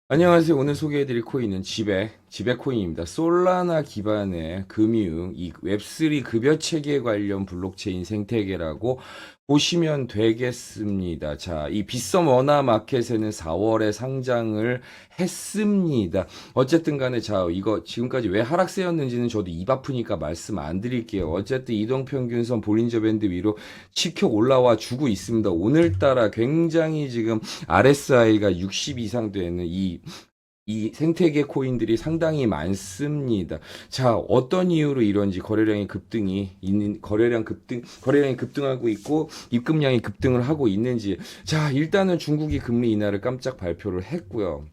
안녕하세요. 오늘 소개해드릴 코인은 지백 코인입니다. 솔라나 기반의 금융, 이 웹3 급여 체계 관련 블록체인 생태계라고 보시면 되겠습니다. 자, 이 빗썸 원화 마켓에는 4월에 상장을 했습니다. 어쨌든 간에 자, 이거 지금까지 왜 하락세였는지는 저도 입 아프니까 말씀 안 드릴게요. 어쨌든 이동평균선 볼린저 밴드 위로 치켜 올라와 주고 있습니다. 오늘따라 굉장히 지금 RSI가 60 이상 되는 이 생태계 코인들이 상당히 많습니다. 자, 어떤 이유로 이런지 거래량이 급등하고 있고 입금량이 급등을 하고 있는지. 자, 일단은 중국이 금리 인하를 깜짝 발표를 했고요.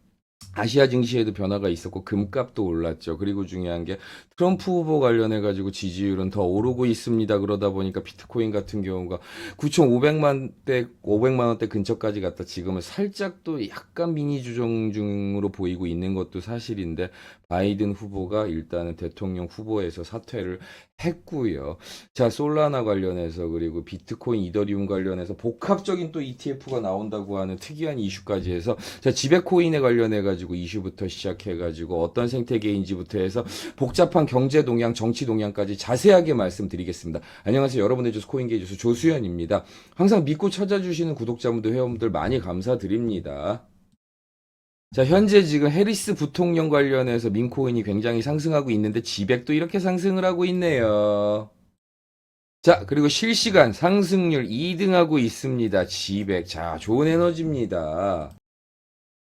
아시아 증시에도 변화가 있었고 금값도 올랐죠. 그리고 중요한 게 트럼프 후보 관련해 가지고 지지율은 더 오르고 있습니다. 그러다 보니까 비트코인 같은 경우가 500만 원대 근처까지 갔다 지금은 살짝 또 약간 미니 주정 중으로 보이고 있는 것도 사실인데, 바이든 후보가 일단은 대통령 후보에서 사퇴를 했고요. 자, 솔라나 관련해서 그리고 비트코인, 이더리움 관련해서 복합적인 또 ETF가 나온다고 하는 특이한 이슈까지 해서, 자, 지배코인에 관련해 가지고 이슈부터 시작해 가지고 어떤 생태계인지부터 해서 복잡한 경제 동향, 정치 동향까지 자세하게 말씀드리겠습니다. 안녕하세요. 여러분의 주스 코인계의 주스 조수현입니다. 항상 믿고 찾아주시는 구독자분들, 회원분들 많이 감사드립니다. 자, 현재 지금 해리스 부통령 관련해서 민코인이 굉장히 상승하고 있는데 지백도 이렇게 상승을 하고 있네요. 자, 그리고 실시간 상승률 2등하고 있습니다. 지백. 자, 좋은 에너지입니다.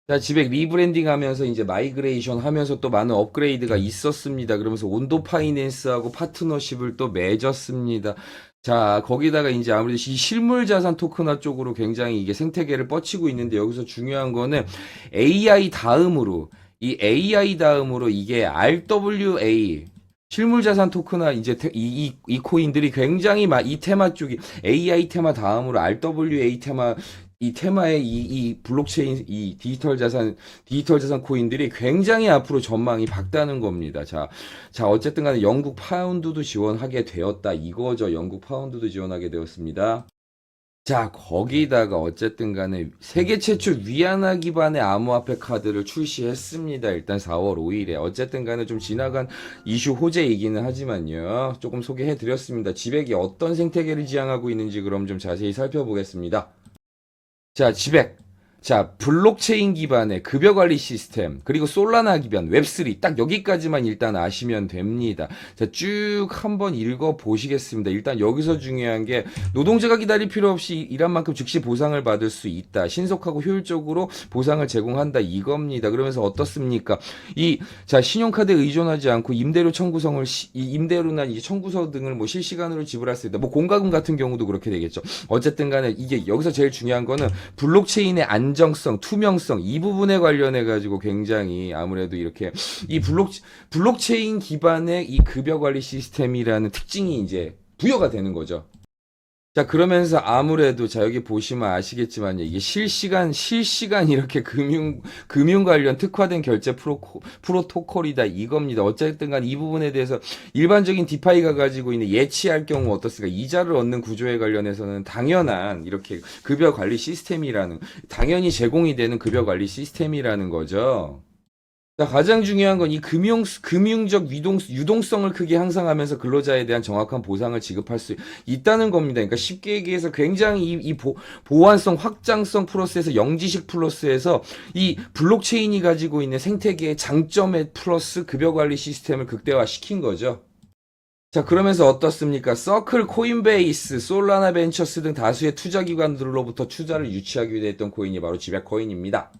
자, 지백 리브랜딩 하면서 이제 마이그레이션 하면서 또 많은 업그레이드가 있었습니다. 그러면서 온도 파이낸스하고 파트너십을 또 맺었습니다. 자, 거기다가 이제 아무래도 이 실물 자산 토큰화 쪽으로 굉장히 이게 생태계를 뻗치고 있는데, 여기서 중요한 거는 AI 다음으로 이게 RWA, 실물 자산 토큰화 이제 이 코인들이 굉장히 이 테마 쪽이 AI 테마 다음으로 RWA 테마, 이 테마의 이 블록체인, 이 디지털 자산 코인들이 굉장히 앞으로 전망이 밝다는 겁니다. 자, 어쨌든 간에 영국 파운드도 지원하게 되었다. 이거죠. 영국 파운드도 지원하게 되었습니다. 자, 거기다가 어쨌든 간에 세계 최초 위안화 기반의 암호화폐 카드를 출시했습니다. 일단 4월 5일에. 어쨌든 간에 좀 지나간 이슈 호재이기는 하지만요. 조금 소개해 드렸습니다. 지백이 어떤 생태계를 지향하고 있는지 그럼 좀 자세히 살펴보겠습니다. 자, 지백. 자, 블록체인 기반의 급여 관리 시스템, 그리고 솔라나 기반, 웹3, 딱 여기까지만 일단 아시면 됩니다. 자, 쭉 한번 읽어 보시겠습니다. 일단 여기서 중요한 게, 노동자가 기다릴 필요 없이 일한 만큼 즉시 보상을 받을 수 있다. 신속하고 효율적으로 보상을 제공한다. 이겁니다. 그러면서 어떻습니까? 자, 신용카드에 의존하지 않고 임대료나 이제 청구서 등을 뭐 실시간으로 지불할 수 있다. 뭐 공과금 같은 경우도 그렇게 되겠죠. 어쨌든 간에 이게 여기서 제일 중요한 거는 블록체인의 안정성, 투명성, 이 부분에 관련해 가지고 굉장히 아무래도 이렇게 이 블록체인 기반의 이 급여 관리 시스템이라는 특징이 이제 부여가 되는 거죠. 자, 그러면서 아무래도 자, 여기 보시면 아시겠지만 이게 실시간 이렇게 금융 관련 특화된 결제 프로토콜이다. 이겁니다. 어쨌든 간 이 부분에 대해서 일반적인 디파이가 가지고 있는 예치할 경우 어떻습니까? 이자를 얻는 구조에 관련해서는 당연한 이렇게 급여 관리 시스템이라는, 당연히 제공이 되는 급여 관리 시스템이라는 거죠. 자, 가장 중요한 건 이 금융적 유동성을 크게 향상하면서 근로자에 대한 정확한 보상을 지급할 수 있다는 겁니다. 그러니까 쉽게 얘기해서 굉장히 보안성, 확장성 플러스에서 영지식 플러스에서 이 블록체인이 가지고 있는 생태계의 장점에 플러스 급여 관리 시스템을 극대화시킨 거죠. 자, 그러면서 어떻습니까? 서클, 코인베이스, 솔라나 벤처스 등 다수의 투자 기관들로부터 투자를 유치하기 위해 했던 코인이 바로 지백 코인입니다.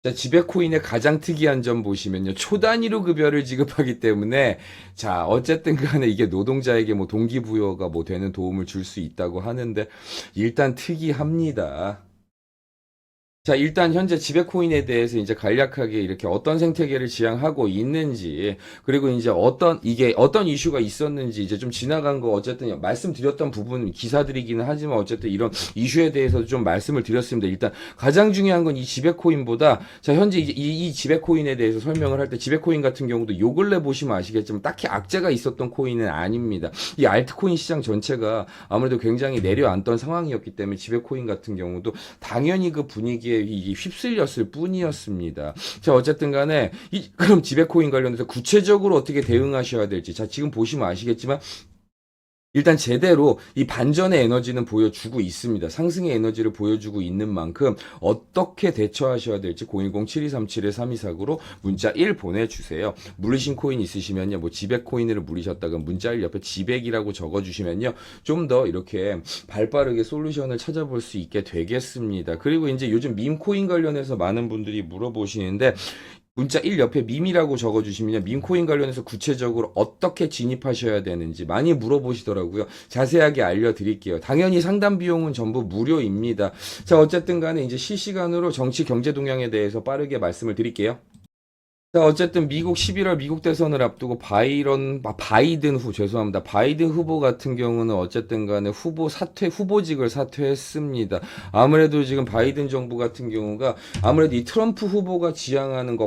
자, 지배코인의 가장 특이한 점 보시면요. 초 단위로 급여를 지급하기 때문에, 자, 어쨌든 간에 이게 노동자에게 뭐 동기부여가 뭐 되는 도움을 줄 수 있다고 하는데, 일단 특이합니다. 자, 일단 현재 지배코인에 대해서 이제 간략하게 이렇게 어떤 생태계를 지향하고 있는지, 그리고 이제 이게 어떤 이슈가 있었는지 이제 좀 지나간 거 어쨌든 말씀드렸던 부분 기사들이기는 하지만 어쨌든 이런 이슈에 대해서 좀 말씀을 드렸습니다. 일단 가장 중요한 건 이 지배코인보다, 자, 현재 이제 이 지배코인에 대해서 설명을 할 때 지배코인 같은 경우도 요 근래 보시면 아시겠지만 딱히 악재가 있었던 코인은 아닙니다. 이 알트코인 시장 전체가 아무래도 굉장히 내려앉던 상황이었기 때문에 지배코인 같은 경우도 당연히 그 분위기에 거기에 휩쓸렸을 뿐이었습니다. 자, 어쨌든 간에 그럼 지배코인 관련해서 구체적으로 어떻게 대응하셔야 될지. 자, 지금 보시면 아시겠지만 일단 제대로 이 반전의 에너지는 보여주고 있습니다. 상승의 에너지를 보여주고 있는 만큼 어떻게 대처하셔야 될지 010-7237-3249로 문자 1 보내주세요. 물리신 코인 있으시면요. 뭐 지백 코인을 물리셨다가 문자 1 옆에 지백이라고 적어주시면요. 좀 더 이렇게 발빠르게 솔루션을 찾아볼 수 있게 되겠습니다. 그리고 이제 요즘 밈 코인 관련해서 많은 분들이 물어보시는데 문자 1 옆에 밈이라고 적어주시면 밈코인 관련해서 구체적으로 어떻게 진입하셔야 되는지 많이 물어보시더라고요. 자세하게 알려드릴게요. 당연히 상담 비용은 전부 무료입니다. 자, 어쨌든 간에 이제 실시간으로 정치 경제 동향에 대해서 빠르게 말씀을 드릴게요. 자, 어쨌든 미국 11월 미국 대선을 앞두고 바이든 후보 같은 경우는 어쨌든 간에 후보직을 사퇴했습니다. 아무래도 지금 바이든 정부 같은 경우가 아무래도 이 트럼프 후보가 지향하는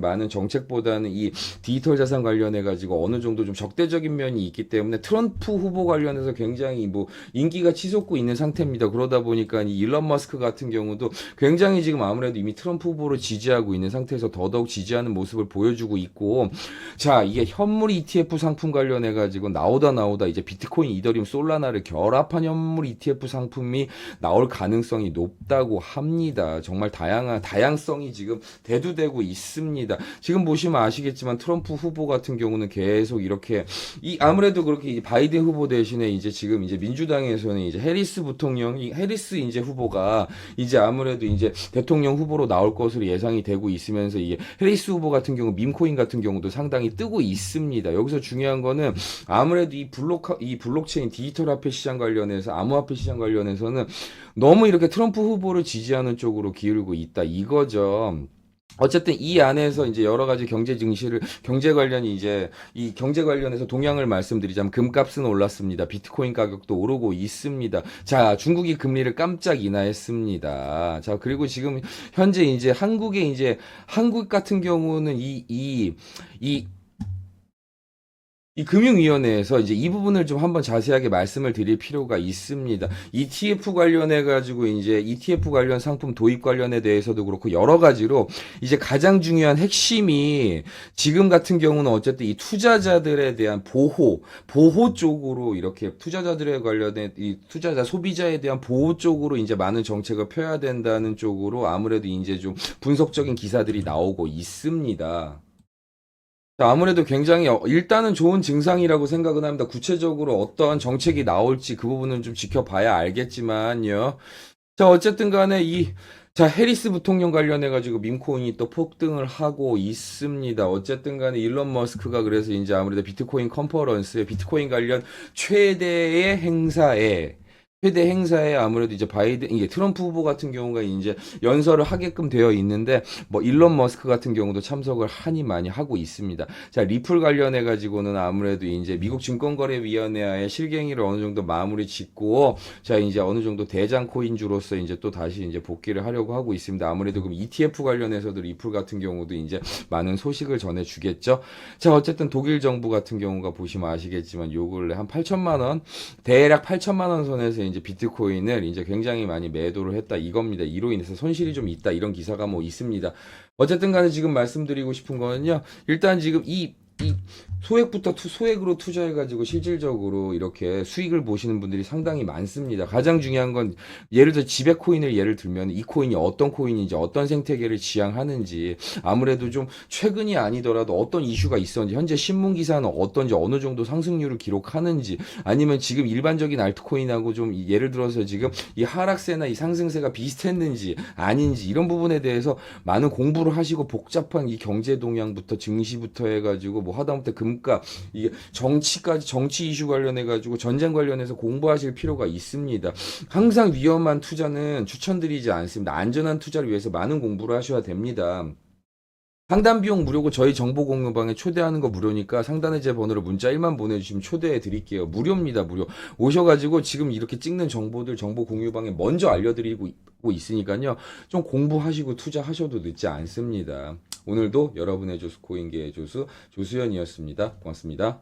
많은 정책보다는 이 디지털 자산 관련해가지고 어느 정도 좀 적대적인 면이 있기 때문에 트럼프 후보 관련해서 굉장히 뭐 인기가 치솟고 있는 상태입니다. 그러다 보니까 이 일론 머스크 같은 경우도 굉장히 지금 아무래도 이미 트럼프 후보를 지지하고 있는 상태에서 더더욱 지지하는 모습을 보여주고 있고, 자, 이게 현물 ETF 상품 관련해 가지고 나오다 이제 비트코인, 이더리움, 솔라나를 결합한 현물 ETF 상품이 나올 가능성이 높다고 합니다. 정말 다양성이 지금 대두되고 있습니다. 지금 보시면 아시겠지만 트럼프 후보 같은 경우는 계속 이렇게 아무래도 그렇게 바이든 후보 대신에 이제 지금 이제 민주당에서는 이제 해리스 이제 후보가 이제 아무래도 이제 대통령 후보로 나올 것으로 예상이 되고 있으면서 이게 해리스 후보 같은 경우 밈코인 같은 경우도 상당히 뜨고 있습니다. 여기서 중요한 거는 아무래도 이 블록체인 디지털 화폐 시장 관련해서 암호화폐 시장 관련해서는 너무 이렇게 트럼프 후보를 지지하는 쪽으로 기울고 있다 이거죠. 어쨌든 이 안에서 이제 여러 가지 경제 관련해서 동향을 말씀드리자면 금값은 올랐습니다. 비트코인 가격도 오르고 있습니다. 자, 중국이 금리를 깜짝 인하했습니다. 자, 그리고 지금 현재 이제 한국 같은 경우는 이 금융위원회에서 이제 이 부분을 좀 한번 자세하게 말씀을 드릴 필요가 있습니다. ETF 관련 상품 도입 관련에 대해서도 그렇고 여러 가지로 이제 가장 중요한 핵심이 지금 같은 경우는 어쨌든 이 투자자들에 대한 보호 쪽으로 이렇게 투자자들에 관련된 이 투자자 소비자에 대한 보호 쪽으로 이제 많은 정책을 펴야 된다는 쪽으로 아무래도 이제 좀 분석적인 기사들이 나오고 있습니다. 아무래도 굉장히 일단은 좋은 증상이라고 생각은 합니다. 구체적으로 어떠한 정책이 나올지 그 부분은 좀 지켜봐야 알겠지만요. 자, 어쨌든 간에 해리스 부통령 관련해가지고 밈코인이 또 폭등을 하고 있습니다. 어쨌든 간에 일론 머스크가 그래서 이제 아무래도 비트코인 컨퍼런스에 비트코인 관련 최대 행사에 아무래도 이제 이게 트럼프 후보 같은 경우가 이제 연설을 하게끔 되어 있는데, 뭐, 일론 머스크 같은 경우도 참석을 많이 하고 있습니다. 자, 리플 관련해가지고는 아무래도 이제 미국 증권거래위원회의 실갱이를 어느 정도 마무리 짓고, 자, 이제 어느 정도 대장 코인주로서 이제 또 다시 이제 복귀를 하려고 하고 있습니다. 아무래도 그럼 ETF 관련해서도 리플 같은 경우도 이제 많은 소식을 전해주겠죠. 자, 어쨌든 독일 정부 같은 경우가 보시면 아시겠지만 요 근래 한 8천만 원, 대략 8천만 원 선에서 이제 비트코인을 이제 굉장히 많이 매도를 했다 이겁니다. 이로 인해서 손실이 좀 있다 이런 기사가 뭐 있습니다. 어쨌든 간에 지금 말씀드리고 싶은 거는요. 일단 지금 이 소액으로 투자해가지고 실질적으로 이렇게 수익을 보시는 분들이 상당히 많습니다. 가장 중요한 건 예를 들어 지백 코인을 예를 들면 이 코인이 어떤 코인인지 어떤 생태계를 지향하는지 아무래도 좀 최근이 아니더라도 어떤 이슈가 있었는지 현재 신문 기사는 어떤지 어느 정도 상승률을 기록하는지 아니면 지금 일반적인 알트코인하고 좀 예를 들어서 지금 이 하락세나 이 상승세가 비슷했는지 아닌지 이런 부분에 대해서 많은 공부를 하시고 복잡한 이 경제 동향부터 증시부터 해가지고 뭐 하다못해 금값 이게 정치 이슈 관련해 가지고 전쟁 관련해서 공부하실 필요가 있습니다. 항상 위험한 투자는 추천드리지 않습니다. 안전한 투자를 위해서 많은 공부를 하셔야 됩니다. 상담 비용 무료고 저희 정보 공유방에 초대하는 거 무료니까 상단에 제 번호로 문자 1만 보내주시면 초대해 드릴게요. 무료입니다. 무료. 오셔가지고 지금 이렇게 찍는 정보들 정보 공유방에 먼저 알려드리고 있으니까요. 좀 공부하시고 투자하셔도 늦지 않습니다. 오늘도 여러분의 조수 코인계의 조수 조수연이었습니다. 고맙습니다.